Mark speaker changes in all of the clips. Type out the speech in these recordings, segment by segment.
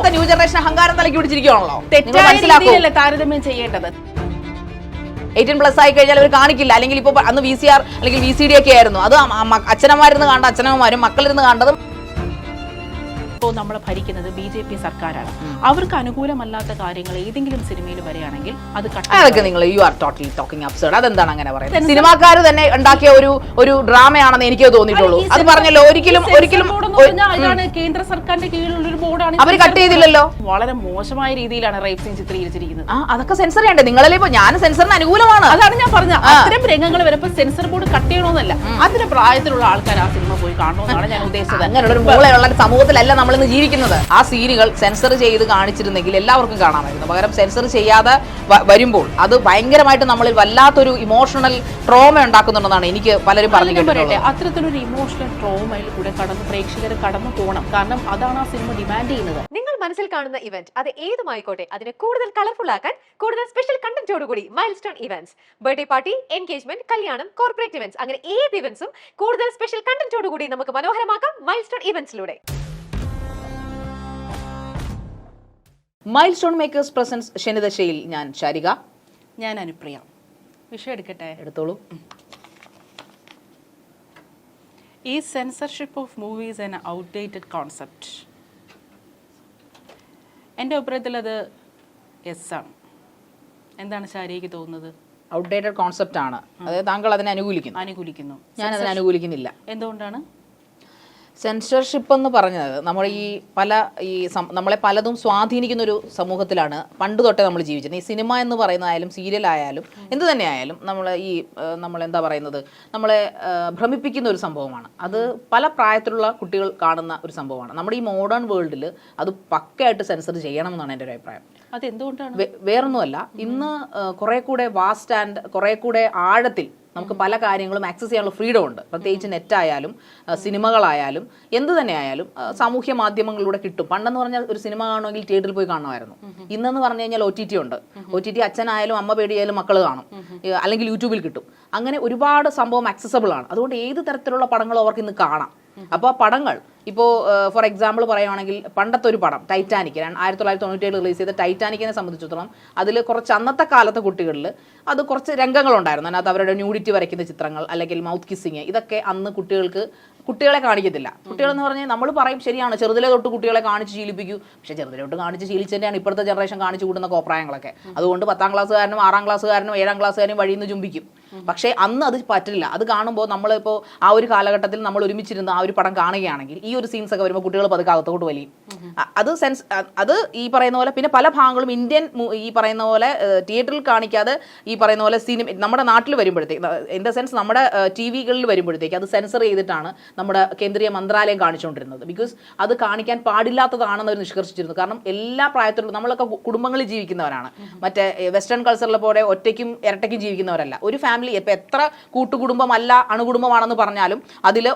Speaker 1: നമ്മുടെ new generation അഹങ്കാരം തലക്കി പിടിച്ചിരിക്കുകയാണല്ലോ.
Speaker 2: തെറ്റായ താരതമ്യം ചെയ്യേണ്ടത്.
Speaker 1: 18+ ആയി കഴിഞ്ഞാൽ അവർ കാണിക്കില്ല. അല്ലെങ്കിൽ ഇപ്പൊ അന്ന് VCR അല്ലെങ്കിൽ VCD ഒക്കെ ആയിരുന്നു. അത് അച്ഛനമ്മമാരിന്ന് കണ്ട അച്ഛനമ്മമാരും മക്കളിരുന്ന് കണ്ടതും.
Speaker 2: ഇപ്പോൾ നമ്മൾ ഭരിക്കുന്നത് BJP സർക്കാരാണ്. അവർക്ക് അനുകൂലമല്ലാത്ത കാര്യങ്ങൾ ഏതെങ്കിലും സിനിമയിൽ വരികയാണെങ്കിൽ അത്
Speaker 1: അതൊക്കെ നിങ്ങൾ you are totally talking absurd. അതെന്താണ് അങ്ങനെ പറയുന്നത്? സിനിമാക്കാർ തന്നെ ഉണ്ടാക്കിയ ഒരു ഡ്രാമയാണെന്ന് എനിക്ക് തോന്നിയിട്ടുള്ളൂ. അത് പറഞ്ഞല്ലോ, ഒരിക്കലും
Speaker 2: കേന്ദ്ര സർക്കാരിന്റെ കീഴിലുള്ള ഒരു ബോർഡാണ്.
Speaker 1: അവർ കട്ട് ചെയ്തില്ലല്ലോ.
Speaker 2: വളരെ മോശമായ രീതിയിലാണ് റേപ്പ് സീൻ ചിത്രീകരിച്ചിരിക്കുന്നത്.
Speaker 1: അതൊക്കെ സെൻസർ ചെയ്യണ്ടേ? നിങ്ങളല്ലേ ഇപ്പൊ ഞാൻ സെൻസറിന് അനുകൂലമാണ്.
Speaker 2: അതാണ് ഞാൻ പറഞ്ഞത്. അത്തരം രംഗങ്ങൾ വരുമ്പോൾ സെൻസർ ബോർഡ് കട്ട് ചെയ്യണമെന്നല്ല, അതിന്റെ പ്രായത്തിലുള്ള ആൾക്കാർ ആ സിനിമ പോയി കാണണമെന്നാണ് ഞാൻ ഉദ്ദേശിച്ചത്.
Speaker 1: അങ്ങനെയുള്ള ഒരു മൂളയുള്ള സമൂഹത്തിലല്ല നമ്മളിന്ന് ജീവിക്കുന്നത്. ആ സീനുകൾ സെൻസർ ചെയ്ത് കാണിച്ചിരുന്നെങ്കിൽ എല്ലാവർക്കും കാണാമായിരുന്നു. പകരം സെൻസർ ചെയ്യാതെ വരുമ്പോൾ അത് ഭയങ്കരമായിട്ട് നമ്മളിൽ വല്ലാത്തൊരു ഇമോഷണൽ ട്രോമ ഉണ്ടാക്കുന്നുണ്ടെന്നാണ് എനിക്ക് പലരും പറഞ്ഞു കേട്ടിട്ടുള്ളത്.
Speaker 2: അത്തരത്തിലൊരു ഇമോഷണൽ ട്രോമയിൽ കൂടെ പ്രേക്ഷകർ കടന്നു പോകണം. കാരണം അതാണ് ആ സിനിമ ഡിമാൻഡ് ചെയ്യുന്നത്.
Speaker 3: നിങ്ങൾ മനസ്സിൽ കാണുന്ന ഇവന്റ് അത് ഏതുമായിക്കോട്ടെ, അതിനെ കൂടുതൽ കളർഫുൾ ആക്കാൻ, കൂടുതൽ സ്പെഷ്യൽ കണ്ടന്റോടുകൂടി milestone events, birthday party, engagement, കല്യാണം, കോർപ്പറേറ്റ് ഇവന്റ്സ്, അങ്ങനെ ഏത് ഇവന്റ്സും കൂടുതൽ സ്പെഷ്യൽ കണ്ടന്റോടുകൂടി നമുക്ക് മനോഹരമാക്കാം മൈൽസ്റ്റോൺ ഇവന്റ്സിലൂടെ.
Speaker 1: മൈൽസ്റ്റോൺ മേക്കേഴ്സ് പ്രസൻസ് ശനിദശയിൽ ഞാൻ ശാരിക,
Speaker 2: ഞാൻ അനുപ്രിയ. വിഷയം എടുക്കട്ടെ?
Speaker 1: എടുത്തോളൂ.
Speaker 2: ഈ censorship of movies an outdated concept. എൻ്റെ അഭിപ്രായത്തിൽ അത് യെസ് ആണ്. എന്താണ് ശാരികയ്ക്ക് തോന്നുന്നത്?
Speaker 1: ഔട്ട്ഡേറ്റഡ് കോൺസെപ്റ്റ് ആണ്. അതായത് താങ്കൾ അതിനെ അനുകൂലിക്കുന്നു. ഞാൻ അതിനെ അനുകൂലിക്കുന്നില്ല.
Speaker 2: എന്തുകൊണ്ടാണ്?
Speaker 1: സെൻസർഷിപ്പ് എന്ന് പറഞ്ഞത് നമ്മളെ പലതും സ്വാധീനിക്കുന്ന ഒരു സമൂഹത്തിലാണ് പണ്ട് തൊട്ടേ നമ്മൾ ജീവിച്ചിരുന്നത്. ഈ സിനിമ എന്ന് പറയുന്നതായാലും സീരിയൽ ആയാലും എന്ത് തന്നെ ആയാലും നമ്മളെന്താ പറയുന്നത്, നമ്മളെ ഭ്രമിപ്പിക്കുന്ന ഒരു സംഭവമാണ്. അത് പല പ്രായത്തിലുള്ള കുട്ടികൾ കാണുന്ന ഒരു സംഭവമാണ്. നമ്മുടെ ഈ മോഡേൺ വേൾഡിൽ അത് പക്കയായിട്ട് സെൻസർ ചെയ്യണമെന്നാണ് എൻ്റെ ഒരു അഭിപ്രായം.
Speaker 2: അതെന്തുകൊണ്ടാണ്?
Speaker 1: വേറൊന്നുമല്ല, ഇന്ന് കുറെ കൂടെ വാസ്റ്റ് ആൻഡ് കുറെ കൂടെ ആഴത്തിൽ നമുക്ക് പല കാര്യങ്ങളും ആക്സസ് ചെയ്യാനുള്ള ഫ്രീഡം ഉണ്ട്. പ്രത്യേകിച്ച് നെറ്റായാലും സിനിമകളായാലും എന്ത് തന്നെ ആയാലും സാമൂഹ്യ മാധ്യമങ്ങളിലൂടെ കിട്ടും. പണ്ടെന്ന് പറഞ്ഞാൽ ഒരു സിനിമ കാണുമെങ്കിൽ തിയേറ്ററിൽ പോയി കാണുമായിരുന്നു. ഇന്നെന്ന് പറഞ്ഞു കഴിഞ്ഞാൽ OTT ഉണ്ട്. OTT അച്ഛനായാലും അമ്മ പേടിയായാലും മക്കൾ കാണും, അല്ലെങ്കിൽ യൂട്യൂബിൽ കിട്ടും. അങ്ങനെ ഒരുപാട് സംഭവം ആക്സസബിൾ ആണ്. അതുകൊണ്ട് ഏത് തരത്തിലുള്ള പടങ്ങളും അവർക്ക് ഇന്ന് കാണാം. അപ്പോൾ പടങ്ങൾ ഇപ്പോൾ ഫോർ എക്സാമ്പിൾ പറയുകയാണെങ്കിൽ പണ്ടത്തെ ഒരു പടം ടൈറ്റാനിക് 1997 റിലീസ് ചെയ്ത ടൈറ്റാനിക്കിനെ സംബന്ധിച്ചിടത്തോളം അതിൽ കുറച്ച് അന്നത്തെ കാലത്തെ കുട്ടികളിൽ അത് കുറച്ച് രംഗങ്ങളുണ്ടായിരുന്നു. അതിനകത്ത് അവരുടെ ന്യൂഡിറ്റി വരയ്ക്കുന്ന ചിത്രങ്ങൾ അല്ലെങ്കിൽ മൗത്ത് കിസ്സിങ്, ഇതൊക്കെ അന്ന് കുട്ടികളെ കാണിക്കത്തില്ല. കുട്ടികളെന്ന് പറഞ്ഞാൽ നമ്മൾ പറയും ശരിയാണ്, ചെറുതിലെ തൊട്ട് കുട്ടികളെ കാണിച്ച് ശീലിപ്പിക്കൂ. പക്ഷേ ചെറുതിലെ തൊട്ട് കാണിച്ച് ശീലിച്ചതിൻ്റെയാണ് ഇപ്പോഴത്തെ ജനറേഷൻ കാണിച്ചു കൂടുന്ന കോപ്രായങ്ങളൊക്കെ. അതുകൊണ്ട് 10ാം ക്ലാസ്സുകാരനും 6ാം ക്ലാസ്സുകാരനും 7ാം ക്ലാസ്സുകാരനും വഴിയിൽ നിന്ന് ചുംബിക്കും. പക്ഷേ അന്ന് അത് പറ്റില്ല. അത് കാണുമ്പോൾ നമ്മളിപ്പോൾ ആ ഒരു കാലഘട്ടത്തിൽ നമ്മൾ ഒരുമിച്ചിരുന്ന് ആ ഒരു പടം കാണുകയാണെങ്കിൽ ഈ ഒരു സീൻസ് ഒക്കെ വരുമ്പോൾ കുട്ടികൾ പതുക്കെ അകത്തോട്ട് വലിയും. അത് ഈ പറയുന്ന പോലെ പിന്നെ പല ഭാഗങ്ങളും ഇന്ത്യൻ ഈ പറയുന്ന പോലെ തിയേറ്ററിൽ കാണിക്കാതെ ഈ പറയുന്ന പോലെ സിനിമ നമ്മുടെ നാട്ടിൽ വരുമ്പോഴത്തേക്ക്, ഇൻ ദ സെൻസ് നമ്മുടെ TV-കളിൽ വരുമ്പോഴത്തേക്ക് അത് സെൻസർ ചെയ്തിട്ടാണ് നമ്മുടെ കേന്ദ്രീയ മന്ത്രാലയം കാണിച്ചുകൊണ്ടിരുന്നത്. ബിക്കോസ് അത് കാണിക്കാൻ പാടില്ലാത്തതാണെന്ന് അവർ നിഷ്കർഷിച്ചിരുന്നു. കാരണം എല്ലാ പ്രായത്തിലുള്ള നമ്മളൊക്കെ കുടുംബങ്ങളിൽ ജീവിക്കുന്നവരാണ്. മറ്റേ വെസ്റ്റേൺ കൾച്ചറിലെ പോലെ ഒറ്റയ്ക്കും ഇരട്ടയ്ക്കും ജീവിക്കുന്നവരല്ല. ഒരു ഫാമിലി ഇപ്പം എത്ര കൂട്ടുകുടുംബമല്ല അണുകുടുംബമാണെന്ന് പറഞ്ഞാലും അതിൽ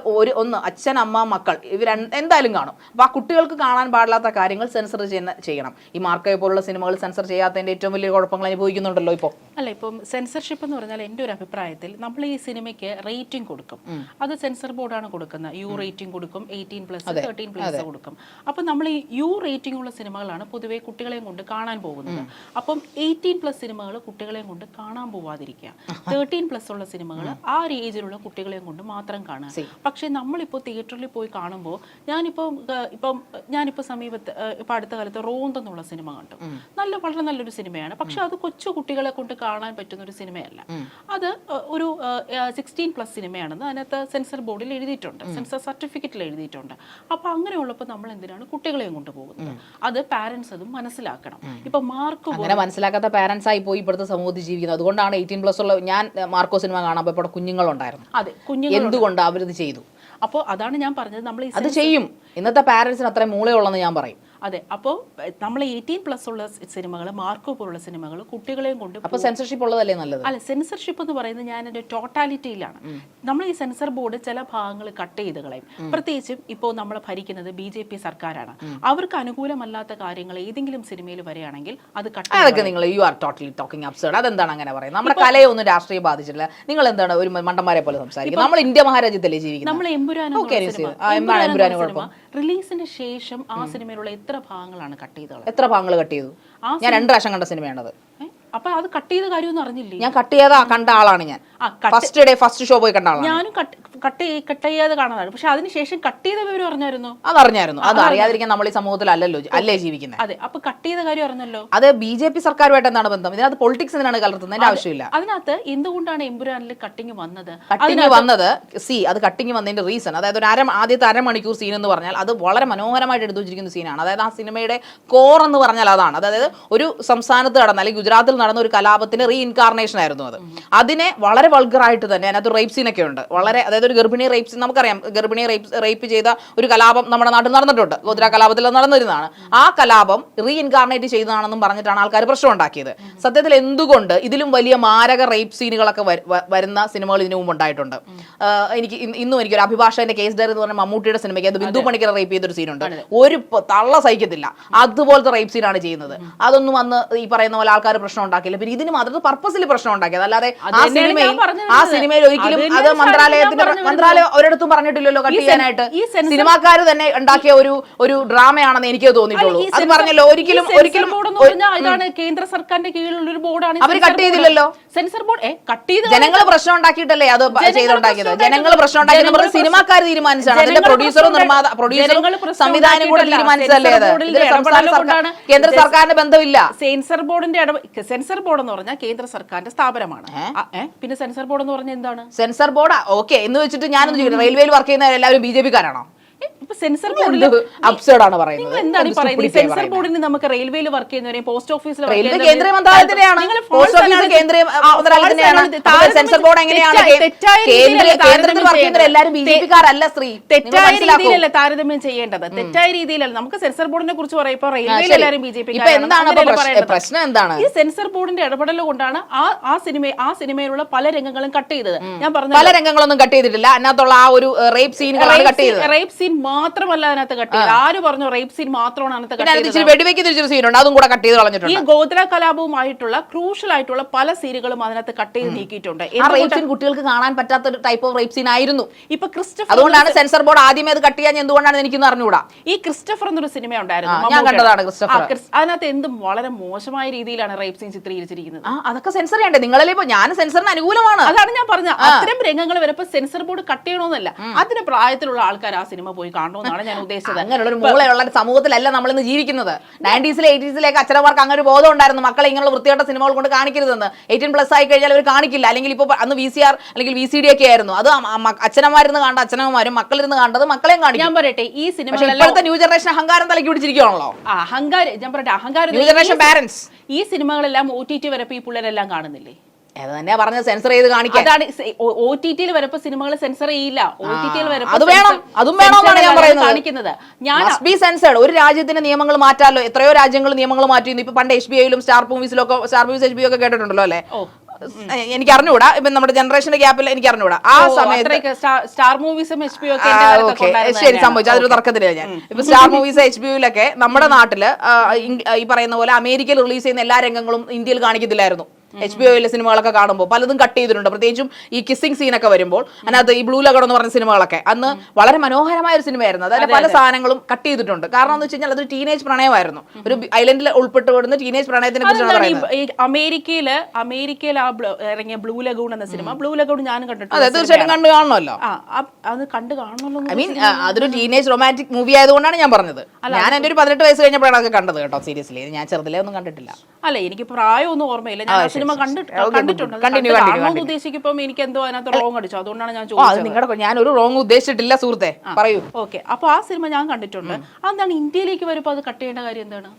Speaker 1: ഒന്ന് അച്ഛൻ, അമ്മ, മക്കൾ ഇവർ എന്തായാലും കാണും. അപ്പോൾ ആ കുട്ടികൾക്ക് കാണാൻ പാടില്ലാത്ത കാര്യങ്ങൾ സെൻസർ ചെയ്യണം. ഈ മാർക്കോ പോലുള്ള സിനിമകൾ സെൻസർ ചെയ്യാത്തതിൻ്റെ ഏറ്റവും വലിയ കുഴപ്പങ്ങൾ അനുഭവിക്കുന്നുണ്ടല്ലോ ഇപ്പോൾ.
Speaker 2: അല്ല, ഇപ്പം സെൻസർഷിപ്പ് എന്ന് പറഞ്ഞാൽ എൻ്റെ ഒരു അഭിപ്രായത്തിൽ നമ്മൾ ഈ സിനിമയ്ക്ക് റേറ്റിംഗ് കൊടുക്കും. അത് സെൻസർ ബോർഡാണ് കൊടുക്കുന്നത്. U റേറ്റിംഗ് കൊടുക്കും, 18+, 13+ കൊടുക്കും. അപ്പം നമ്മൾ ഈ U റേറ്റിംഗ് ഉള്ള സിനിമകളാണ് പൊതുവേ കുട്ടികളെയും കൊണ്ട് കാണാൻ പോകുന്നത്. അപ്പം 18+ സിനിമകൾ കുട്ടികളെയും കൊണ്ട് കാണാൻ പോവാതിരിക്കുക. 13+ ഉള്ള സിനിമകൾ ആ ഏജിലുള്ള കുട്ടികളെയും കൊണ്ട് മാത്രം കാണുക. പക്ഷെ നമ്മളിപ്പോൾ തിയേറ്ററിൽ പോയി കാണുമ്പോൾ ഞാനിപ്പോൾ സമീപത്ത് ഇപ്പം അടുത്ത കാലത്ത് റോന്ത് എന്നുള്ള സിനിമ കണ്ടു. വളരെ നല്ലൊരു സിനിമയാണ്. പക്ഷെ അത് കൊച്ചു കുട്ടികളെ കൊണ്ട് കാണാൻ പറ്റുന്ന ഒരു സിനിമയല്ല. അത് ഒരു 16+ സിനിമയാണെന്ന് അതിനകത്ത് സെൻസർ ബോർഡിൽ എഴുതിയിട്ടുണ്ട്, സെൻസർ സർട്ടിഫിക്കറ്റിൽ എഴുതിയിട്ടുണ്ട്. അപ്പൊ അങ്ങനെയുള്ളപ്പോൾ നമ്മൾ എന്തിനാണ് കുട്ടികളെയും കൊണ്ടുപോകുന്നത്? അത് പാരന്റ്സ് അതും മനസ്സിലാക്കണം. ഇപ്പൊ
Speaker 1: അങ്ങനെ മനസ്സിലാക്കാത്ത പാരന്റ്സ് ആയി പോയി ഇപ്പോഴത്തെ സമൂഹത്തിൽ ജീവിക്കുന്നത്. അതുകൊണ്ടാണ് 18+ ഉള്ള ഞാൻ മാർക്കോ സിനിമ കാണാൻ പോയപ്പോൾ കുഞ്ഞുങ്ങളുണ്ടായിരുന്നു.
Speaker 2: അതെ, കുഞ്ഞുങ്ങൾ
Speaker 1: എന്തുകൊണ്ട് അവരിത് ചെയ്തു?
Speaker 2: അപ്പോൾ അതാണ് ഞാൻ പറഞ്ഞത്, നമ്മൾ
Speaker 1: അത് ചെയ്യും. ഇന്നത്തെ പാരന്റ്സിന് അത്ര മൂളയുള്ളെന്ന് ഞാൻ പറയും.
Speaker 2: അതെ, അപ്പോൾ നമ്മൾ 18+ ഉള്ള സിനിമകൾ, മാർക്കോ പോലുള്ള സിനിമകൾ കുട്ടികളെയും കൊണ്ട്.
Speaker 1: അപ്പോൾ സെൻസർഷിപ്പ് ഉള്ളതല്ലേ നല്ലത്?
Speaker 2: അല്ല, സെൻസർഷിപ്പ് എന്ന് പറയുന്നത് ഞാൻ എൻ്റെ ടോട്ടാലിറ്റിയിലാണ്. നമ്മൾ ഈ സെൻസർ ബോർഡ് ചില ഭാഗങ്ങൾ കട്ട് ചെയ്ത് കളയും. പ്രത്യേകിച്ചും ഇപ്പോൾ നമ്മൾ ഭരിക്കുന്നത് BJP സർക്കാരാണ്. അവർക്ക് അനുകൂലമല്ലാത്ത കാര്യങ്ങൾ ഏതെങ്കിലും സിനിമയിൽ വരികയാണെങ്കിൽ അത്
Speaker 1: അതൊക്കെ നിങ്ങൾ you are totally talking absurd. അതെന്താണ് അങ്ങനെ പറയുന്നത്? നമ്മുടെ കലയെ ഒന്നും രാഷ്ട്രീയം ബാധിച്ചിട്ടില്ല. നിങ്ങൾ എന്താണ് ഒരു മണ്ടന്മാരെ പോലെ സംസാരിക്കുന്നത്? നമ്മൾ ഇന്ത്യ മഹാരാജ്യത്തല്ലേ ജീവിക്കുന്നത്?
Speaker 2: നമ്മൾ റിലീസിന് ശേഷം ആ സിനിമയിലുള്ള എത്ര ഭാഗങ്ങളാണ് കട്ട് ചെയ്ത് കളഞ്ഞത്?
Speaker 1: എത്ര ഭാഗങ്ങൾ കട്ട് ചെയ്തു? ഞാൻ 2 പ്രാവശ്യം കണ്ട സിനിമയാണത്.
Speaker 2: അപ്പൊ അത് കട്ട് ചെയ്ത കാര്യമൊന്നും അറിഞ്ഞില്ലേ?
Speaker 1: ഞാൻ കട്ട് ചെയ്ത കണ്ട ആളാണ് ഞാൻ. ഫസ്റ്റ് ഷോ പോയി കണ്ട ആളാണ്.
Speaker 2: ഞാനും കട്ട് ചെയ്യാതെ കാണാതാണ്. പക്ഷെ അതിനുശേഷം കട്ട് ചെയ്ത വിവരം അറിഞ്ഞായിരുന്നു.
Speaker 1: അതറിഞ്ഞായിരുന്നു. അത് അറിയാതിരിക്കാൻ നമ്മൾ ഈ സമൂഹത്തിൽ അല്ലേ ജീവിക്കുന്നത്.
Speaker 2: അതെ, അപ്പൊ കട്ട് ചെയ്ത കാര്യം അറിഞ്ഞല്ലോ.
Speaker 1: അത് BJP സർക്കാരുമായിട്ട് എന്താണ് ബന്ധം? ഇതിനകത്ത് പൊളിറ്റിക്സ് എന്തിനാണ് കലർത്തുന്നതിന്റെ ആവശ്യമില്ല.
Speaker 2: അതിനകത്ത് എന്തുകൊണ്ടാണ് എമ്പുരാനിൽ കട്ടിങ് വന്നത്?
Speaker 1: അത് കട്ടിങ് വന്നതിന്റെ റീസൺ, അതായത് ആദ്യത്തെ അരമണിക്കൂർ സീൻ എന്ന് പറഞ്ഞാൽ അത് വളരെ മനോഹരമായിട്ട് എടുത്തു വെച്ചിരിക്കുന്ന സീനാണ്. അതായത് ആ സിനിമയുടെ കോർ എന്ന് പറഞ്ഞാൽ അതാണ്. അതായത് ഒരു സംസ്ഥാനത്ത് നടന്ന അല്ലെങ്കിൽ ഗുജറാത്തിൽ നടന്ന ഒരു കലാപത്തിന്റെ റീ ഇൻകാർണേഷൻ ആയിരുന്നു അത്. അതിനെ വളരെ വൾഗറായിട്ട് തന്നെ അതിനകത്ത് റേപ്പ് സീനൊക്കെ ഉണ്ട്. വളരെ, അതായത് ഒരു ഗർഭിണി റേപ്പ് സീൻ, നമുക്കറിയാം ഗർഭിണിയെ റേപ്പ് ചെയ്ത ഒരു കലാപം നമ്മുടെ നാട്ടിൽ നടന്നിട്ടുണ്ട്. ഗോത്ര കലാപത്തിൽ നടന്നിരുന്നതാണ്. ആ കലാപം റീ ഇൻകാർണേറ്റ് ചെയ്തതാണെന്നും പറഞ്ഞിട്ടാണ് ആൾക്കാർ പ്രശ്നം ഉണ്ടാക്കിയത്. സത്യത്തിൽ എന്തുകൊണ്ട് ഇതിലും വലിയ മാരക റേപ്പ് സീനുകളൊക്കെ വരുന്ന സിനിമകൾ ഇതിനു മുമ്പ് ഉണ്ടായിട്ടുണ്ട്. ഇന്നും എനിക്കൊരു അഭിഭാഷകന്റെ കേസ് ഡയറി എന്ന് പറഞ്ഞ മമ്മൂട്ടിയുടെ സിനിമയ്ക്ക് അത് ബിന്ദു പണിക്കർ റേപ്പ് ചെയ്തൊരു സീനുണ്ട്. ഒരു തള്ള സഹിക്കത്തില്ല, അതുപോലത്തെ റേപ്പ് സീനാണ് ചെയ്യുന്നത്. അതൊന്നും അന്ന് ഈ പറയുന്ന പോലെ ആൾക്കാർ പ്രശ്നം ഉണ്ടാക്കില്ല. പിന്നെ ഇതിന് മാത്രം പർപ്പസിൽ പ്രശ്നം ഉണ്ടാക്കിയത്, അല്ലാതെ ആ സിനിമയിൽ ഒരിക്കലും അത് മന്ത്രാലയം ഒരിടത്തും പറഞ്ഞിട്ടില്ലല്ലോ കട്ട് ചെയ്യാനായിട്ട്. സിനിമാക്കാർ തന്നെ ഉണ്ടാക്കിയ ഒരു ഡ്രാമയാണെന്ന് എനിക്ക് തോന്നിയിട്ടുള്ളൂ. അത് പറഞ്ഞല്ലോ, ഒരിക്കലും
Speaker 2: ഇതാണ് കേന്ദ്ര സർക്കാരിന്റെ കീഴിലുള്ള ഒരു ബോർഡാണ്.
Speaker 1: അവർ കട്ട് ചെയ്തില്ലല്ലോ.
Speaker 2: സെൻസർ ബോർഡ് കട്ട് ചെയ്ത്
Speaker 1: ജനങ്ങൾ പ്രശ്നം ഉണ്ടാക്കിയിട്ടല്ലേ അത് ചെയ്തുണ്ടാക്കിയത്. ജനങ്ങൾ പ്രശ്നം ഉണ്ടാക്കിയത് സിനിമാക്കാർ തീരുമാനിച്ചാണ്. അതിന്റെ പ്രൊഡ്യൂസറും സംവിധാനം കൂടെ തീരുമാനിച്ചതല്ലേ അത്. കേന്ദ്ര സർക്കാരിന്റെ ബന്ധമില്ല.
Speaker 2: സെൻസർ ബോർഡ് എന്ന് പറഞ്ഞാൽ കേന്ദ്ര സർക്കാരിന്റെ സ്ഥാപനമാണ്. പിന്നെ സെൻസർ ബോർഡ് എന്ന് പറഞ്ഞാൽ എന്താണ്?
Speaker 1: സെൻസർ ബോർഡ് ഓക്കെ എന്ന് വെച്ചിട്ട് ഞാനൊന്നും ചോദിക്കുന്നത്, റെയിൽവേയിൽ വർക്ക് ചെയ്യുന്ന എല്ലാവരും BJP-കാരാണോ?
Speaker 2: സെൻസർ ബോർഡിൽ
Speaker 1: അബ്സേർഡ് പറയുന്നത്.
Speaker 2: എന്താണ് ഈ പറയുന്നത്? സെൻസർ ബോർഡിന് നമുക്ക് റെയിൽവേയിൽ വർക്ക് ചെയ്യുന്നവരെയും പോസ്റ്റ് ഓഫീസിൽ
Speaker 1: കേന്ദ്ര മന്ത്രാലയത്തിനെയാണ്. സെൻസർ ബോർഡ് എങ്ങനെയാണ് കേന്ദ്രത്തിൽ വർക്ക് ചെയ്യുന്ന എല്ലാവരും BJP-കാരല്ല. സ്ത്രീ
Speaker 2: തെറ്റായ രീതിയിലല്ല താരതമ്യം ചെയ്യേണ്ടത്. തെറ്റായ രീതിയിലല്ല. നമുക്ക് സെൻസർ ബോർഡിനെ കുറിച്ച് പറയുമ്പോൾ റെയിൽവേയിൽ എല്ലാവരും BJP-കാരാണ്.
Speaker 1: പ്രശ്നം എന്താണ്?
Speaker 2: ഈ സെൻസർ ബോർഡിന്റെ ഇടപെടൽ കൊണ്ടാണ് ആ സിനിമയിലുള്ള പല രംഗങ്ങളും കട്ട് ചെയ്തത്. ഞാൻ പറഞ്ഞു
Speaker 1: പല രംഗങ്ങളൊന്നും കട്ട് ചെയ്തിട്ടില്ല. അതിനകത്തുള്ള ആ ഒരു റേപ്പ് സീൻ കട്ട് ചെയ്തത്.
Speaker 2: റേപ്പ് സീൻ മാത്രമല്ല അതിനകത്ത് കട്ട് ചെയ്തത്. ആര് പറഞ്ഞു റേപ്പ് സീൻ മാത്രമാണ് അതിനകത്ത് കട്ട് ചെയ്തത്?
Speaker 1: വെടിവെക്കുന്ന സീനുണ്ട്, അതും കൂടെ കട്ട് ചെയ്ത് കളഞ്ഞിട്ടുണ്ട്.
Speaker 2: ഈ ഗോത്ര കലാപവുമായിട്ടുള്ള ക്രൂഷ്യൽ ആയിട്ടുള്ള പല സീനുകളും അതിനകത്ത് കട്ട് ചെയ്ത് നീക്കിയിട്ടുണ്ട്.
Speaker 1: ആ റേപ്പ് സീൻ കുട്ടികൾക്ക് കാണാൻ പറ്റാത്ത ഒരു ടൈപ്പ് ഓഫ് റേപ്പ് സീൻ ആയിരുന്നു.
Speaker 2: ഇപ്പൊ ക്രിസ്റ്റഫർ,
Speaker 1: അതുകൊണ്ടാണ് സെൻസർ ബോർഡ് ആദ്യമേ അത് കട്ട് ചെയ്യാൻ എന്തുകൊണ്ടാണ് എനിക്കൊന്നും അറിഞ്ഞൂടാ.
Speaker 2: ഈ ക്രിസ്റ്റഫർ എന്നൊരു സിനിമ ഉണ്ടായിരുന്നു,
Speaker 1: ഞാൻ കണ്ടതാണ് ക്രിസ്റ്റഫർ.
Speaker 2: അതിനകത്ത് എന്തും വളരെ മോശമായ രീതിയിലാണ് റേപ്പ് സീൻ ചിത്രീകരിച്ചിരിക്കുന്നത്.
Speaker 1: അതൊക്കെ സെൻസർ ചെയ്യണ്ടേ? നിങ്ങളല്ലേ ഇപ്പൊ ഞാൻ സെൻസറിന് അനുകൂലമാണ്.
Speaker 2: അതാണ് ഞാൻ പറഞ്ഞത്. അത്തരം രംഗങ്ങൾ വരപ്പോ സെൻസർ ബോർഡ് കട്ട് ചെയ്യണമെന്നല്ല, അതിന് പ്രായത്തിലുള്ള ആൾക്കാർ ആ സിനിമ പോയി കാണണമെന്നാണ് ഞാൻ ഉദ്ദേശിച്ചത്.
Speaker 1: അങ്ങനെയുള്ള ഒരു മൂളയുള്ള സമൂഹത്തിലല്ല നമ്മളിന്ന് ജീവിക്കുന്നത്. 90s 80s അച്ഛനമാർക്ക് അങ്ങനെ ഒരു ബോധം ഉണ്ടായിരുന്നു, മക്കളെ ഇങ്ങനെയുള്ള വൃത്തികെട്ട സിനിമകൾ കൊണ്ട് കാണിക്കരുതെന്ന്. 18+ ആയി കഴിഞ്ഞാൽ അവർ കാണിക്കില്ല. അല്ലെങ്കിൽ ഇപ്പൊ അന്ന് VCR അല്ലെങ്കിൽ VCD ഒക്കെ ആയിരുന്നു. അത് അച്ഛനമാരിന്ന് കണ്ട അച്ഛനമ്മമാരും മക്കളിരുന്ന് കണ്ടത് മക്കളെയും കാണിക്കും.
Speaker 2: ഞാൻ പറയട്ടെ, ഈ സിനിമ
Speaker 1: ഇപ്പോഴത്തെ ന്യൂ ജനറേഷൻ അഹങ്കാരം തലക്കി പിടിച്ചിരിക്കുകയാണല്ലോ.
Speaker 2: അഹങ്കാരം
Speaker 1: ന്യൂ ജനറേഷൻ പാരന്റ്സ്
Speaker 2: ഈ സിനിമകളെല്ലാം OTT വരപ്പോ ഈ പിള്ളേരെല്ലാം കാണുന്നില്ലേ?
Speaker 1: അത് തന്നെയാ പറഞ്ഞത്, സെൻസർ ചെയ്ത് കാണിക്കാൻ.
Speaker 2: അതാണ് OTT-യിൽ വരപ്പോ സിനിമകൾ സെൻസർ ചെയ്യില്ല. OTT-യിൽ വരപ്പോ
Speaker 1: അതും വേണമെന്നാണ് ഞാൻ പറയുന്നത്.
Speaker 2: കാണിക്കുന്നത്
Speaker 1: must be censored. ഒരു രാജ്യത്തിന്റെ നിയമങ്ങൾ മാറ്റാമല്ലോ. എത്രയോ രാജ്യങ്ങൾ നിയമങ്ങൾ മാറ്റിയിരുന്നു. ഇപ്പൊ പണ്ട് HBO-യിലും സ്റ്റാർ മൂവീസിലൊക്കെ, സ്റ്റാർ മൂവീസ് HBO ഒക്കെ കേട്ടിട്ടുണ്ടല്ലോ അല്ലെ? എനിക്ക് അറിഞ്ഞൂടാ. ഇപ്പൊ നമ്മുടെ ജനറേഷന്റെ ഗ്യാപ്പിൽ എനിക്ക് അറിഞ്ഞൂടാ. ആ സമയത്ത്
Speaker 2: സ്റ്റാർ മൂവീസും HBO
Speaker 1: ശരി സംഭവിച്ചു. അതൊരു തർക്കത്തിലാണ് ഞാൻ. ഇപ്പൊ സ്റ്റാർ മൂവീസ് HBO-യിലൊക്കെ നമ്മുടെ നാട്ടില് ഈ പറയുന്ന പോലെ അമേരിക്കയിൽ റിലീസ് ചെയ്യുന്ന എല്ലാ രംഗങ്ങളും ഇന്ത്യയിൽ കാണിക്കത്തില്ലായിരുന്നു. HBO-യിലെ സിനിമകളൊക്കെ കാണുമ്പോൾ പലതും കട്ട് ചെയ്തിട്ടുണ്ട്. പ്രത്യേകിച്ചും ഈ കിസ്സിംഗ് സീനൊക്കെ വരുമ്പോൾ അതിനകത്ത് ഈ ബ്ലൂ ലഗഡ് എന്ന് പറഞ്ഞ സിനിമകളൊക്കെ അന്ന് വളരെ മനോഹരമായ ഒരു സിനിമയായിരുന്നു. അതായത് പല സാധനങ്ങളും കട്ട് ചെയ്തിട്ടുണ്ട്. കാരണം എന്ന് വെച്ച് കഴിഞ്ഞാൽ അതൊരു ടീനേജ് പ്രണയമായിരുന്നു. ഒരു ഐലൻഡിൽ ഉൾപ്പെട്ടുവിടുന്ന ടീനേജ് പ്രണയത്തിനെ കുറിച്ചാണ് പറയുന്നത്.
Speaker 2: അമേരിക്കയിൽ ഇറങ്ങിയ ബ്ലൂ ലഗൂൺ എന്ന സിനിമ, ബ്ലൂ ലഗൂൺ ഞാനും കണ്ടിട്ടുണ്ട്.
Speaker 1: അതെ, തീർച്ചയായിട്ടും കണ്ടു കാണണമല്ലോ.
Speaker 2: അത് കണ്ടു കാണണമല്ലോ.
Speaker 1: ഐ മീൻ അതൊരു ടീനേജ് റൊമാൻറ്റിക് മൂവി ആയതുകൊണ്ടാണ് ഞാൻ പറഞ്ഞത്. ഞാൻ എന്റെ ഒരു 18 വയസ്സ് കഴിഞ്ഞപ്പോഴാണ് അതൊക്കെ കണ്ടത് കേട്ടോ. സീരിയസ്ലി ഞാൻ ചെറുതിലേ ഒന്നും കണ്ടിട്ടില്ല.
Speaker 2: അല്ല, എനിക്ക് പ്രായമൊന്നും ഓർമ്മയില്ല. ഞാൻ സിനിമ കണ്ടിട്ടുണ്ട്. ഉദ്ദേശിക്കുമ്പോൾ എനിക്ക് എന്തോ അതിനകത്ത് റോങ് അടിച്ചു. അതുകൊണ്ടാണ് ഞാൻ ചോദിച്ചത്.
Speaker 1: ഞാൻ ഒരു റോങ് ഉദ്ദേശിച്ചിട്ടില്ല സുഹൃത്തെ, പറയൂ.
Speaker 2: ഓക്കെ, അപ്പൊ ആ സിനിമ ഞാൻ കണ്ടിട്ടുണ്ട്. അതെന്താണ് ഇന്ത്യയിലേക്ക് വരുമ്പോ അത് കട്ട് ചെയ്യേണ്ട കാര്യം എന്താണ്?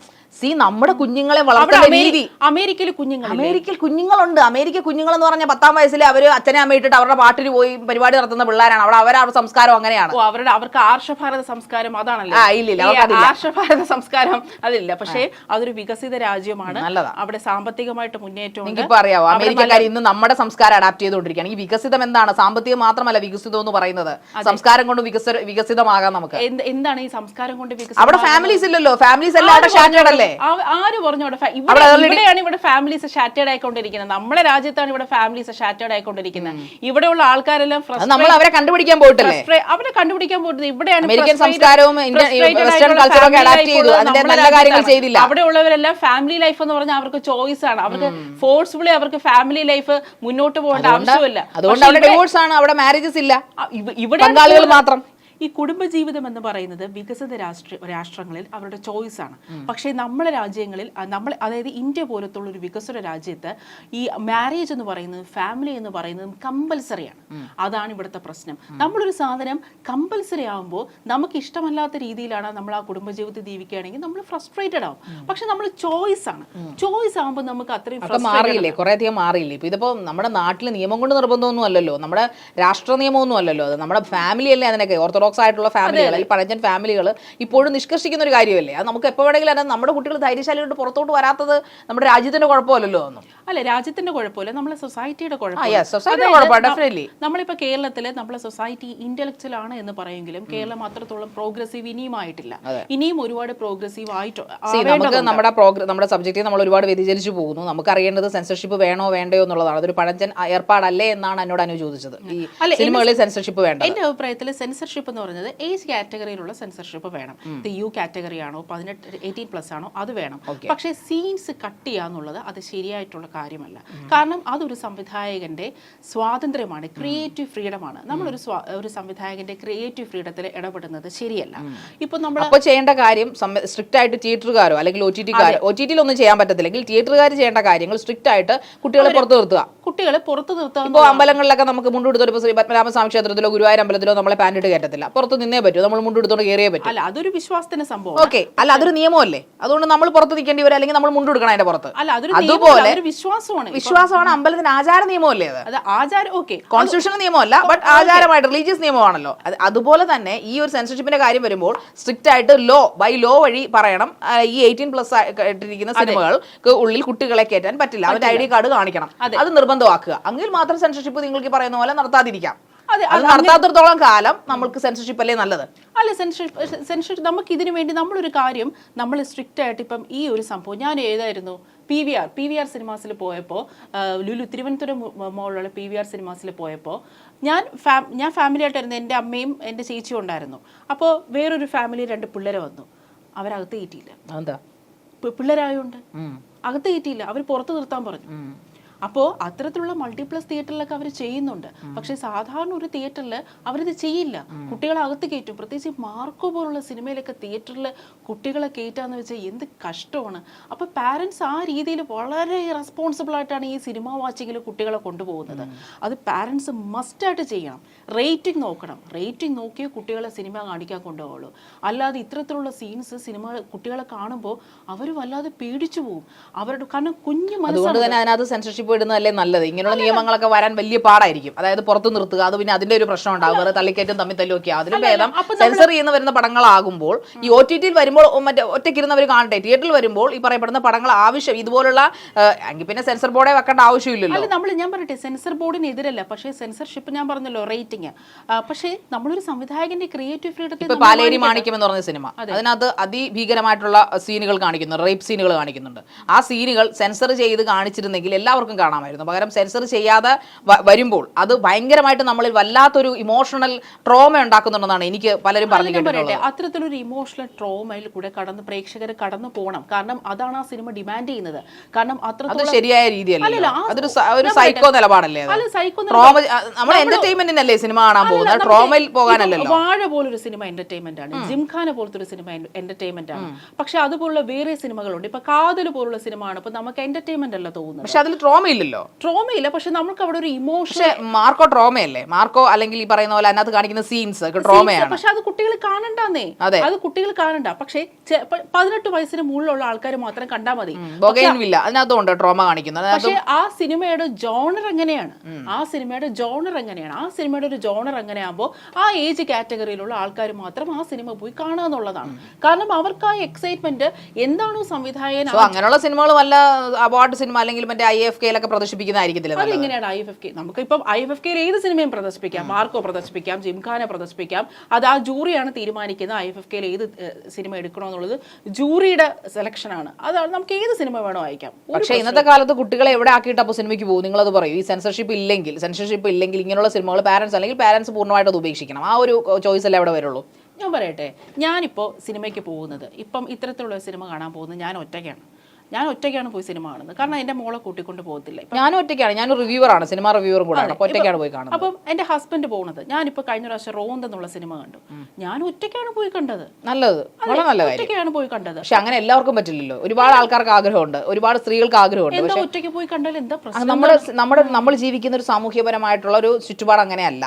Speaker 1: നമ്മുടെ കുഞ്ഞുങ്ങളെ വളർത്തുന്ന രീതി.
Speaker 2: അമേരിക്കയിൽ
Speaker 1: കുഞ്ഞുങ്ങളുണ്ട്. അമേരിക്ക കുഞ്ഞുങ്ങൾ എന്ന് പറഞ്ഞാൽ 10-ാം വയസ്സിൽ അവര് അച്ഛനെ അമ്മയിട്ടിട്ട് അവരുടെ പാട്ടിന് പോയി പരിപാടി നടത്തുന്ന പിള്ളേരാണ്. അവരുടെ സംസ്കാരം അങ്ങനെയാണ്.
Speaker 2: അവർക്ക് ആർഷഭാരത സംസ്കാരം അതാണല്ലോ. ആർഷഭാരത സംസ്കാരം അതില്ല. പക്ഷേ അതൊരു വികസിത രാജ്യമാണ്. അവിടെ സാമ്പത്തികമായിട്ട് മുന്നേറ്റം.
Speaker 1: നമുക്കിപ്പോ അറിയാവോ അമേരിക്കക്കാർ ഇന്ന് നമ്മുടെ സംസ്കാരം അഡാപ്റ്റ് ചെയ്തുകൊണ്ടിരിക്കുകയാണ്. ഈ വികസിതം എന്താണ്? സാമ്പത്തികം മാത്രമല്ല വികസിതം എന്ന് പറയുന്നത്, സംസ്കാരം കൊണ്ട് വികസിതമാകാം നമുക്ക്.
Speaker 2: എന്താണ് ഈ സംസ്കാരം കൊണ്ട്
Speaker 1: അവിടെ ഫാമിലീസ് ഇല്ലല്ലോ, ഫാമിലീസ് എല്ലാം ഷാറ്റേഡ് അല്ലേ?
Speaker 2: ആര് പറഞ്ഞു ഇവിടെയാണ് ഇവിടെ ഫാമിലീസ് ഷാറ്റേഡ് ആയിക്കൊണ്ടിരിക്കുന്നത്? നമ്മുടെ രാജ്യത്താണ് ഇവിടെ ഫാമിലീസ് ഷാറ്റേഡ് ആയിക്കൊണ്ടിരിക്കുന്നത്. ഇവിടെയുള്ള ആൾക്കാരെല്ലാം
Speaker 1: നമ്മൾ അവരെ കണ്ടുപിടിക്കാൻ പോയിട്ടില്ലേ?
Speaker 2: അവരെ കണ്ടുപിടിക്കാൻ പോയിട്ട് ഇവിടെയാണ്
Speaker 1: അമേരിക്കൻ സംസ്കാരവും വെസ്റ്റേൺ കൾച്ചറൊക്കെ അഡാപ്റ്റ് ചെയ്തു, അതിന്റെ നല്ല കാര്യങ്ങൾ ചെയ്തില്ല.
Speaker 2: അവിടെ ഉള്ളവരെല്ലാം ഫാമിലി ലൈഫ് എന്ന് പറഞ്ഞാൽ അവർക്ക് ചോയ്സ് ആണ്, അവർക്ക് ഫോഴ്സ്ഫുള്ളി അവർക്ക് ഫാമിലി ലൈഫ് മുന്നോട്ട് പോകേണ്ട ആവശ്യമില്ല.
Speaker 1: അതുകൊണ്ട് അവിടെ ഡിവോഴ്സ് ആണ്, അവിടെ മാരേജസ് ഇല്ല,
Speaker 2: ഇവിടെ
Speaker 1: മാത്രം.
Speaker 2: ഈ കുടുംബജീവിതം എന്ന് പറയുന്നത് വികസിത രാഷ്ട്രങ്ങളിൽ അവരുടെ ചോയ്സ് ആണ്. പക്ഷേ നമ്മുടെ രാജ്യങ്ങളിൽ അതായത് ഇന്ത്യ പോലത്തുള്ള ഒരു വികസ്വര രാജ്യത്ത് ഈ മാരേജ് എന്ന് പറയുന്നത്, ഫാമിലി എന്ന് പറയുന്നത് കമ്പൽസറിയാണ്. അതാണ് ഇവിടുത്തെ പ്രശ്നം. നമ്മളൊരു സാധനം കമ്പൽസറി ആകുമ്പോൾ നമുക്ക് ഇഷ്ടമല്ലാത്ത രീതിയിലാണ് നമ്മൾ ആ കുടുംബജീവിതത്തിൽ ജീവിക്കുകയാണെങ്കിൽ നമ്മൾ ഫ്രസ്ട്രേറ്റഡ് ആവും. പക്ഷെ നമ്മൾ ചോയ്സ് ആണ്, ചോയ്സ് ആകുമ്പോൾ നമുക്ക് അത്രയും
Speaker 1: മാറിയില്ലേ, കുറെ അധികം മാറിയില്ലേ. ഇപ്പൊ ഇതിപ്പോ നമ്മുടെ നാട്ടിൽ നിയമം കൊണ്ട് നിർബന്ധമൊന്നും അല്ലല്ലോ, നമ്മുടെ രാഷ്ട്ര നിയമമൊന്നും അല്ലല്ലോ, അത് നമ്മുടെ ഫാമിലി അല്ലേ. അതിനൊക്കെ ഓർത്തഡോക്സ് ആയിട്ടുള്ള ഫാമിലികൾ, അല്ലെങ്കിൽ പഴഞ്ചൻ ഫാമിലികൾ ഇപ്പോഴും നിഷ്കർഷിക്കുന്ന ഒരു കാര്യമല്ലേ. അത് നമുക്ക് എപ്പോൾ വേണമെങ്കിലും നമ്മുടെ കുട്ടികൾ ധൈര്യശാലിയോട്ട് പുറത്തോട്ട് വരാത്തത് നമ്മുടെ രാജ്യത്തിന്റെ കുഴപ്പമല്ലല്ലോ ഒന്നും.
Speaker 2: അല്ല, രാജ്യത്തിന്റെ കുഴപ്പമില്ല, നമ്മളെ സൊസൈറ്റിയുടെ
Speaker 1: കുഴപ്പമില്ല.
Speaker 2: നമ്മളിപ്പോ കേരളത്തില് നമ്മളെ സൊസൈറ്റി ഇന്റലക്ച്വൽ ആണ് എന്ന് പറയുമെങ്കിലും കേരളം അത്രത്തോളം പ്രോഗ്രസീവ് ഇനിയുമായിട്ടില്ല. ഇനിയും ഒരുപാട് പ്രോഗ്രസീവ്
Speaker 1: നമുക്ക് നമ്മുടെ സബ്ജക്റ്റിൽ നമ്മൾ ഒരുപാട് വ്യതിചലിച്ചു പോകുന്നു. നമുക്ക് അറിയേണ്ടത് സെൻസർഷിപ്പ് വേണോ വേണ്ടയോ എന്നുള്ളതാണ്. അതൊരു പഴഞ്ചൻ ഏർപ്പാടല്ലേ എന്നാണ് എന്നോട് അനു ചോദിച്ചത്. ഈ സിനിമകളിൽ സെൻസർഷിപ്പ് വേണ്ട.
Speaker 2: എന്റെ അഭിപ്രായത്തിൽ സെൻസർഷിപ്പ് എന്ന് പറഞ്ഞത് ഏജ് കാറ്റഗറിയിലുള്ള സെൻസർഷിപ്പ് വേണം. യു കാറ്റഗറി ആണോ 18+ ആണോ അത് വേണം. പക്ഷേ സീൻസ് കട്ട് ചെയ്യാന്നുള്ളത് അത് ശരിയായിട്ടുള്ള കാര്യമല്ല. കാരണം അതൊരു സംവിധായകന്റെ സ്വാതന്ത്ര്യമാണ്, ക്രിയേറ്റീവ് ഫ്രീഡമാണ്. നമ്മളൊരു സംവിധായകന്റെ ക്രിയേറ്റീവ് ഫ്രീഡത്തിൽ ഇടപെടുന്നത് ശരിയല്ല. ഇപ്പൊ നമ്മൾ
Speaker 1: ചെയ്യേണ്ട കാര്യം സ്ട്രിക്റ്റ് ആയിട്ട് തിയേറ്ററുകാരോ അല്ലെങ്കിൽ OTT ഒന്നും ചെയ്യാൻ പറ്റത്തില്ലെങ്കിൽ തിയേറ്ററുകാർ ചെയ്യേണ്ട കാര്യങ്ങൾ സ്ട്രിക്റ്റ് ആയിട്ട് കുട്ടികളെ പുറത്തു നിർത്തുക.
Speaker 2: കുട്ടികളെ പുറത്തു നിർത്തുക.
Speaker 1: ഇപ്പോൾ അമ്പലങ്ങളിലൊക്കെ നമുക്ക് മുണ്ടെടുത്തോട്ട് ശ്രീ പത്മനാഭസ്വാമി ക്ഷേത്രത്തിലോ ഗുരുവായൂർ അമ്പലത്തിലോ നമ്മളെ പാൻഡിട്ട് കയറ്റത്തില്ല, പുറത്ത് നിന്നേ പറ്റൂ, നമ്മൾ മുണ്ടെടുത്തോണ്ട് കയറിയേ പറ്റും.
Speaker 2: അല്ല, അതൊരു വിശ്വാസത്തിന്റെ സംഭവം.
Speaker 1: ഓക്കെ, അല്ല അതൊരു നിയമമല്ലേ, അതുകൊണ്ട് നമ്മൾ പുറത്ത് നിൽക്കേണ്ടി വരും, അല്ലെങ്കിൽ നമ്മൾ മുണ്ടെടുക്കണം അതിന്റെ പുറത്ത്.
Speaker 2: അല്ല, അതുപോലെ വിശ്വാസമാണ്,
Speaker 1: അമ്പലത്തിന് ആചാര നിയമമല്ലേ അത്
Speaker 2: ആചാരം. ഓക്കെ,
Speaker 1: കോൺസ്റ്റിറ്റ്യൂഷണൽ നിയമമല്ല, ബട്ട് ആചാരമായിട്ട് റിലീജിയസ് നിയമമാണല്ലോ. അതുപോലെ തന്നെ ഈ ഒരു സെൻസർഷിപ്പിന്റെ കാര്യം വരുമ്പോൾ സ്ട്രിക്റ്റ് ആയിട്ട് ബൈ ലോ വഴി പറയണം, ഈ 18+ ആയിട്ടിരിക്കുന്ന സിനിമകൾക്ക് ഉള്ളിൽ കുട്ടികളെ കയറ്റാൻ പറ്റില്ല, അവരുടെ ID കാർഡ് കാണിക്കണം, അത് നിർബന്ധമാക്കുക. എങ്കിൽ മാത്രം സെൻസർഷിപ്പ് നിങ്ങൾക്ക് പറയുന്ന പോലെ നടത്താതിരിക്കാം. അത് നടത്താത്തിടത്തോളം കാലം നമ്മൾക്ക് സെൻസർഷിപ്പ് അല്ലേ നല്ലത്?
Speaker 2: അല്ല, സെൻസർഷിപ്പ് നമുക്ക് ഇതിനു വേണ്ടി നമ്മളൊരു കാര്യം നമ്മൾ സ്ട്രിക്റ്റ് ആയിട്ട് ഇപ്പം ഈ ഒരു സംഭവം ഞാൻ ഏതായിരുന്നു PVR സിനിമാസിൽ പോയപ്പോൾ, ലുലു തിരുവനന്തപുരം മോളിലുള്ള PVR സിനിമാസിൽ പോയപ്പോൾ ഞാൻ ഫാമിലി ആയിട്ടായിരുന്നു, എൻ്റെ അമ്മയും എൻ്റെ ചേച്ചിയും ഉണ്ടായിരുന്നു. അപ്പോൾ വേറൊരു ഫാമിലി 2 പിള്ളേരെ വന്നു, അവരകത്ത് കയറ്റിയില്ല. എന്താ? പിള്ളേരായോണ്ട് അകത്ത് കയറ്റിയില്ല, അവർ പുറത്ത് നിർത്താൻ പറഞ്ഞു. അപ്പോൾ അത്തരത്തിലുള്ള മൾട്ടിപ്ലക്സ് തിയേറ്ററിലൊക്കെ അവർ ചെയ്യുന്നുണ്ട്. പക്ഷേ സാധാരണ ഒരു തിയേറ്ററിൽ അവരിത് ചെയ്യില്ല, കുട്ടികളെ അകത്ത് കയറ്റും. പ്രത്യേകിച്ച് മാർക്കോ പോലുള്ള സിനിമയിലൊക്കെ തിയേറ്ററിൽ കുട്ടികളെ കയറ്റാന്ന് വെച്ചാൽ എന്ത് കഷ്ടമാണ്. അപ്പോൾ പാരൻസ് ആ രീതിയിൽ വളരെ റെസ്പോൺസിബിൾ ആയിട്ടാണ് ഈ സിനിമ വാച്ചിങ്ങിൽ കുട്ടികളെ കൊണ്ടുപോകുന്നത്. അത് പാരൻസ് മസ്റ്റായിട്ട് ചെയ്യണം. റേറ്റിംഗ് നോക്കണം, റേറ്റിംഗ് നോക്കിയേ കുട്ടികളെ സിനിമ കാണിക്കാൻ കൊണ്ടുപോകുള്ളൂ. അല്ലാതെ ഇത്തരത്തിലുള്ള സീൻസ് കുട്ടികളെ കാണുമ്പോൾ അവർ വല്ലാതെ പേടിച്ചു പോകും. അവരുടെ കാരണം കുഞ്ഞു
Speaker 1: മനസ്സാണ് സെൻസർഷിപ്പ് ഇടുന്നതല്ലേ നല്ലത്. ഇങ്ങനെയുള്ള നിയമങ്ങളൊക്കെ വരാൻ വലിയ പാടായിരിക്കും. അതായത് പുറത്ത് നിർത്തുക, അത് പിന്നെ അതിന്റെ ഒരു പ്രശ്നം ഉണ്ടാവും, വേറെ തള്ളിക്കയറ്റും തമ്മിൽ തല്ലുമൊക്കെ. അതിന് ഭേദം സെൻസർ ചെയ്യുന്ന വരുന്ന പടങ്ങളാകുമ്പോൾ ഈ OTT വരുമ്പോൾ മറ്റേ ഒറ്റയ്ക്കിരുന്നവർ കാണട്ടെ. തിയേറ്ററിൽ വരുമ്പോൾ ഈ പറയപ്പെടുന്ന പടങ്ങൾ ആവശ്യം ഇതുപോലുള്ള എങ്കിൽ പിന്നെ സെൻസർ ബോർഡെ വെക്കേണ്ട ആവശ്യമില്ലല്ലോ.
Speaker 2: ഞാൻ പറയട്ടെ, സെൻസർ ബോർഡിന് എതിരല്ല, പക്ഷേ സെൻസർഷിപ്പ് ഞാൻ പറഞ്ഞല്ലോ റേറ്റിംഗ്. പക്ഷേ നമ്മളൊരു സംവിധായകന്റെ ക്രിയേറ്റീവ് ഫ്രീഡത്തിൽ
Speaker 1: ഇപ്പൊ പാലേരി മാണിക്യം എന്ന് പറഞ്ഞ സിനിമ, അതിനകത്ത് അതിഭീകരമായിട്ടുള്ള സീനുകൾ കാണിക്കുന്നുണ്ട്, റേപ്പ് സീനുകൾ കാണിക്കുന്നുണ്ട്. ആ സീനുകൾ സെൻസർ ചെയ്ത് കാണിച്ചിരുന്നെങ്കിൽ എല്ലാവർക്കും കാണാമായിരുന്നു. പകരം സെൻസർ ചെയ്യാതെ വരുമ്പോൾ അത് ഭയങ്കരമായിട്ട് നമ്മളിൽ വല്ലാത്തൊരു ഇമോഷണൽ ട്രോമ ഉണ്ടാക്കുന്നുണ്ടെന്നാണ് എനിക്ക് പലരും പറഞ്ഞു കേട്ടിട്ടുള്ളത്.
Speaker 2: അത്തരത്തിലൊരു ഇമോഷണൽ ട്രോമയിൽ കൂടെ പ്രേക്ഷകർ കടന്നു പോകണം. കാരണം അതാണ് ആ സിനിമ ഡിമാൻഡ് ചെയ്യുന്നത്. കാരണം
Speaker 1: അത് ശരിയായ രീതിയല്ല, അതൊരു സൈക്കോ നിലപാടല്ലേ. നമ്മൾ എന്റർടൈൻമെന്റിനല്ലേ സിനിമ കാണാൻ പോകുന്നത്, ട്രോമയിൽ പോകാനല്ലല്ലോ.
Speaker 2: വാഴ പോലൊരു സിനിമ എന്റർടൈൻമെന്റ് ആണ്, ജിംഖാന പോലത്തെ ഒരു സിനിമ എന്റർടൈൻമെന്റ് ആണ്. പക്ഷെ അതുപോലുള്ള വേറെ സിനിമകളുണ്ട്. ഇപ്പൊ കാതൽ പോലുള്ള സിനിമ ആണ്, ഇപ്പൊ നമുക്ക് എന്റർടൈൻമെന്റ് അല്ല തോന്നുന്നത്.
Speaker 1: പക്ഷെ അതിൽ ട്രോമ ഇല്ലല്ലോ.
Speaker 2: ട്രോമയില്ല, പക്ഷെ നമുക്ക് അവിടെ ഒരു ഇമോഷൻ.
Speaker 1: മാർക്കോ ട്രോമയല്ലേ? മാർക്കോ അല്ലെങ്കിൽ ഈ പറയുന്ന പോലെ അതിനകത്ത് കാണിക്കുന്ന സീൻസ് ട്രോമയാണ്.
Speaker 2: പക്ഷെ അത് കുട്ടികൾ കാണണ്ടെന്നേ, അത് കുട്ടികൾ കാണണ്ട. പക്ഷെ 18 വയസ്സിന് മുകളിലുള്ള ആൾക്കാർ മാത്രം കണ്ടാൽ മതി.
Speaker 1: അതിനകത്തുണ്ട് ട്രോമ കാണിക്കുന്നത്.
Speaker 2: പക്ഷെ ആ സിനിമയുടെ ജോണർ എങ്ങനെയാണ്, ആ സിനിമയുടെ ഒരു ജോണർ എങ്ങനെയാകുമ്പോൾ ആ ഏജ് കാറ്റഗറിയിലുള്ള ആൾക്കാർ മാത്രം ആ സിനിമ പോയി കാണുക എന്നുള്ളതാണ്. കാരണം അവർക്ക് ആ എക്സൈറ്റ്മെന്റ് എന്താണോ സംവിധായകൻ.
Speaker 1: അങ്ങനെയുള്ള സിനിമകൾ വല്ല അവാർഡ് സിനിമ അല്ലെങ്കിൽ മറ്റേ IFK IFFK-ലൊക്കെ പ്രദർശിപ്പിക്കുന്നതായിരിക്കത്തില്ല നല്ലത്.
Speaker 2: അതെങ്ങനെയാണ് IFFK? നമുക്കിപ്പം IFFK-യിൽ ഏത് സിനിമയും പ്രദർശിപ്പിക്കാം, മാർക്കോ പ്രദർശിപ്പിക്കാം, ജിംഖാന പ്രദർശിപ്പിക്കാം. അത് ആ ജൂറിയാണ് തീരുമാനിക്കുന്നത് IFFK-യിൽ ഏത് സിനിമ എടുക്കണമെന്നുള്ളത്. ജൂറിയുടെ സെലക്ഷനാണ്. അതാണ് നമുക്ക് ഏത് സിനിമ വേണോ അയക്കാം.
Speaker 1: പക്ഷേ ഇന്നത്തെ കാലത്ത് കുട്ടികളെ എവിടെ ആക്കിയിട്ട് അപ്പോൾ സിനിമയ്ക്ക് പോകും? നിങ്ങളത് പറയും. ഈ സെൻസർഷിപ്പ് ഇല്ലെങ്കിൽ ഇങ്ങനെയുള്ള സിനിമകൾ പാരന്റ്സ് അല്ലെങ്കിൽ പാരന്റ്സ് പൂർണ്ണമായിട്ട് അത് ഉപേക്ഷിക്കണം. ആ ഒരു ചോയ്സ് അല്ലേ അവിടെ വരുള്ളൂ?
Speaker 2: ഞാൻ പറയട്ടെ, ഞാനിപ്പോൾ സിനിമയ്ക്ക് പോകുന്നത്, ഇപ്പം ഇത്തരത്തിലുള്ള സിനിമ കാണാൻ പോകുന്നത് ഞാൻ ഒറ്റയ്ക്കാണ് പോയി സിനിമ കാണുന്നത്. കാരണം എൻ്റെ മോളെ കൂട്ടിക്കൊണ്ട് പോകത്തില്ല.
Speaker 1: ഞാനും ഒറ്റയ്ക്കാണ്. ഞാനൊരു റിവ്യൂവറാണ്, സിനിമ റിവ്യൂവറും കൂടെ. അപ്പോൾ ഒറ്റയ്ക്കാണ് പോയി കാണുന്നത്.
Speaker 2: അപ്പം എൻ്റെ ഹസ്ബൻഡ് പോകുന്നത്, ഞാനിപ്പോൾ കഴിഞ്ഞ പ്രാവശ്യം റോന്ത് എന്നുള്ള സിനിമ കണ്ടു. ഞാൻ ഒറ്റയ്ക്കാണ് പോയി കണ്ടത്.
Speaker 1: നല്ലത്, വളരെ നല്ല കാര്യം.
Speaker 2: ഒറ്റയ്ക്കാണ് പോയി കണ്ടത്.
Speaker 1: പക്ഷെ അങ്ങനെ എല്ലാവർക്കും പറ്റില്ലല്ലോ. ഒരുപാട് ആൾക്കാർക്ക് ആഗ്രഹമുണ്ട്, ഒരുപാട് സ്ത്രീകൾക്ക് ആഗ്രഹമുണ്ട്.
Speaker 2: എന്താ ഒറ്റയ്ക്ക് പോയി കണ്ടാൽ എന്താ പ്രശ്നം?
Speaker 1: നമ്മൾ ജീവിക്കുന്ന ഒരു സാമൂഹ്യപരമായിട്ടുള്ള ഒരു ചുറ്റുപാട് അങ്ങനെയല്ല.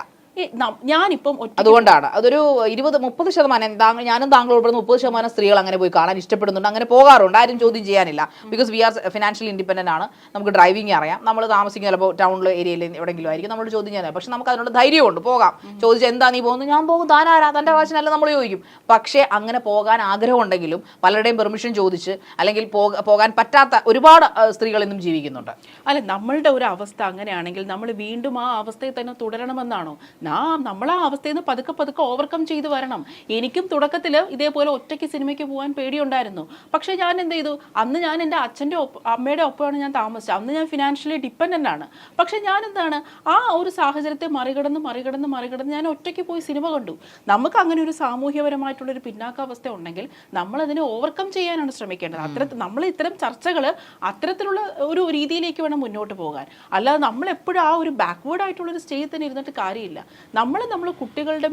Speaker 2: ഞാനിപ്പം
Speaker 1: അതുകൊണ്ടാണ് അതൊരു 20-30%, ഞാനും താങ്കൾ ഉൾപ്പെടുന്ന 30% സ്ത്രീകൾ അങ്ങനെ പോയി കാണാൻ ഇഷ്ടപ്പെടുന്നുണ്ട്, അങ്ങനെ പോകാറുണ്ട്. ആരും ചോദ്യം ചെയ്യാനില്ല. Because we are financially independent ആണ്. നമുക്ക് ഡ്രൈവിംഗ് അറിയാം. നമ്മൾ താമസിക്കുന്ന ചിലപ്പോൾ ടൗണിൽ ഏരിയയിൽ എവിടെയെങ്കിലും ആയിരിക്കും. നമ്മൾ ചോദ്യം ചെയ്യാൻ, പക്ഷെ നമുക്ക് അതിനുള്ള ധൈര്യമുണ്ട്, പോകാം. ചോദിച്ചാൽ എന്താ നീ പോകുന്നത്? ഞാൻ പോകും. താനാരാ? തൻ്റെ കാശിനല്ല നമ്മൾ ചോദിക്കും. പക്ഷേ അങ്ങനെ പോകാൻ ആഗ്രഹമുണ്ടെങ്കിലും പലരുടെയും പെർമിഷൻ ചോദിച്ച് അല്ലെങ്കിൽ പോകാൻ പറ്റാത്ത ഒരുപാട് സ്ത്രീകൾ ഇന്നും ജീവിക്കുന്നുണ്ട്.
Speaker 2: അല്ല, നമ്മളുടെ ഒരു അവസ്ഥ അങ്ങനെയാണെങ്കിൽ നമ്മൾ വീണ്ടും ആ അവസ്ഥയിൽ തന്നെ തുടരണമെന്നാണോ? നമ്മൾ ആ അവസ്ഥയിൽ നിന്ന് പതുക്കെ ഓവർകം ചെയ്ത് വരണം. എനിക്കും തുടക്കത്തിൽ ഇതേപോലെ ഒറ്റയ്ക്ക് സിനിമയ്ക്ക് പോകാൻ പേടിയുണ്ടായിരുന്നു. പക്ഷെ ഞാൻ എന്ത് ചെയ്തു? അന്ന് ഞാൻ എൻ്റെ അമ്മയുടെ ഒപ്പമാണ് ഞാൻ താമസിച്ചത്. അന്ന് ഞാൻ ഫിനാൻഷ്യലി ഡിപ്പെൻഡൻ്റ് ആണ്. പക്ഷെ ഞാൻ എന്താണ്, ആ ഒരു സാഹചര്യത്തെ മറികടന്ന് ഞാൻ ഒറ്റയ്ക്ക് പോയി സിനിമ കണ്ടു. നമുക്ക് അങ്ങനെ ഒരു സാമൂഹ്യപരമായിട്ടുള്ളൊരു പിന്നാക്കാവസ്ഥ ഉണ്ടെങ്കിൽ നമ്മൾ അതിനെ ഓവർകം ചെയ്യാനാണ് ശ്രമിക്കേണ്ടത്. നമ്മൾ ഇത്തരം ചർച്ചകൾ അത്തരത്തിലുള്ള ഒരു രീതിയിലേക്ക് വേണം മുന്നോട്ട് പോകാൻ. അല്ലാതെ നമ്മളെപ്പോഴും ആ ഒരു ബാക്ക്വേർഡ് ആയിട്ടുള്ളൊരു സ്റ്റേജിൽ തന്നെ ഇരുന്നിട്ട് കാര്യമില്ല. നമ്മൾ കുട്ടികളുടെ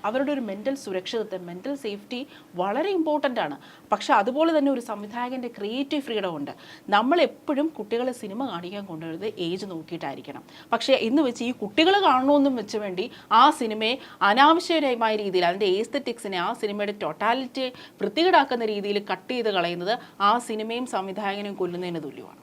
Speaker 2: അവരുടെ ഒരു മെൻ്റൽ സുരക്ഷിതത്വം, മെൻ്റൽ സേഫ്റ്റി വളരെ ഇമ്പോർട്ടൻ്റ് ആണ്. പക്ഷെ അതുപോലെ തന്നെ ഒരു സംവിധായകൻ്റെ ക്രിയേറ്റീവ് ഫ്രീഡം ഉണ്ട്. നമ്മളെപ്പോഴും കുട്ടികളെ സിനിമ കാണിക്കാൻ കൊണ്ടുവരുന്നത് ഏജ് നോക്കിയിട്ടായിരിക്കണം. പക്ഷേ ഇന്ന് വെച്ച് ഈ കുട്ടികൾ കാണണമെന്നും വെച്ച് വേണ്ടി ആ സിനിമയെ അനാവശ്യമായ രീതിയിൽ അതിൻ്റെ ഏസ്തറ്റിക്സിനെ, ആ സിനിമയുടെ ടോട്ടാലിറ്റി വൃത്തികേടാക്കുന്ന രീതിയിൽ കട്ട് ചെയ്ത് കളയുന്നത് ആ സിനിമയും സംവിധായകനെയും കൊല്ലുന്നതിന് തുല്യമാണ്.